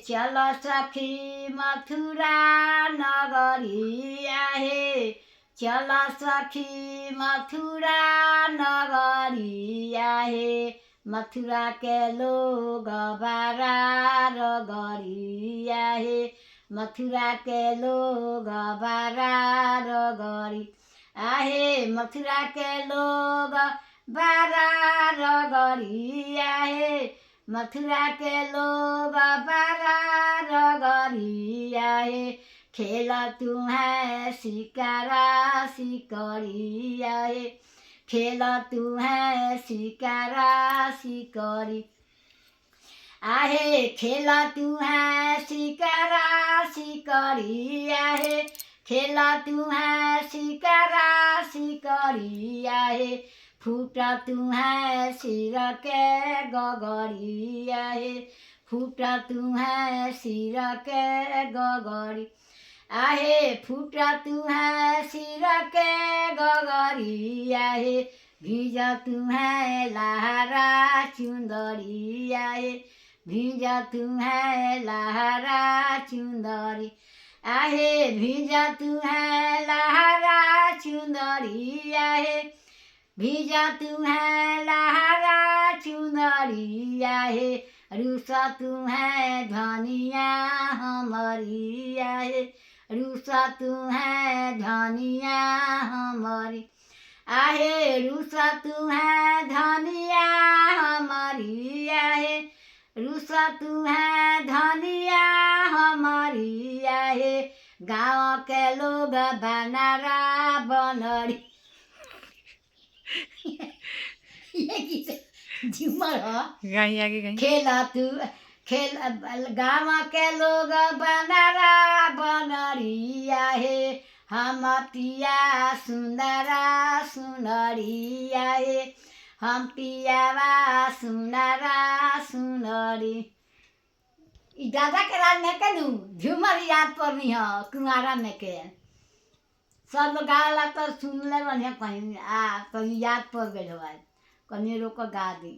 चल सखी मथुरा नगरी आहे, चल सखी मथुरा नगरी आहे। मथुरा के लोग बारार गरी आहे, मथुरा के लोग बारार गरी आहे। मथुरा के लोग बारार गरी आहे, मथुरा के लोग बारार गरी आहे। खेल तुम्हें शिकारा शिकारी आहे, खेल तुम्हें शिकारा शिकारी आहे। खेल तुम्हें शिकारा शिकारी आहे, खेल तुम्हें शिकारा शिकारी आहे। फूट तुम्हें सिर के गगरी आहे, फूट तुम्हें सिर के गगरी आहे। फूट तुम्हें सिर के गगरी आहे, भिज तुम्हें लहरा चुंदरी आहे, भिज तुम्हें लहरा चुंदरी आहे। भिज तुम्हें लहरा चुंदरी आहे, भिज तुम्हें लहरा चुंदरी आहे। रुस तुम्हें धनिया हमारी आहे, रुस तुम्हें धनिया हमारी आहे। रुस तुम्हें धनिया हमारी आहे, रुस तुम्हें धनिया हमारी आहे। गाँव के लोग बनारा बनरी ये किसे झूमर गाई आगे गाई। खेला तू खेल गाँव के लोग बनारा बनरी आहे, हम पिया सुंदरा सुनरी आहे, हम पियावा सुनरा सुनरी। ई दादा के राज में के नू झूमर याद पड़नी है कुमारा में के सब लोग गाला तो सुन ले बढ़िया कहीं आ तो याद पड़ गए कहीं रोक गा दी।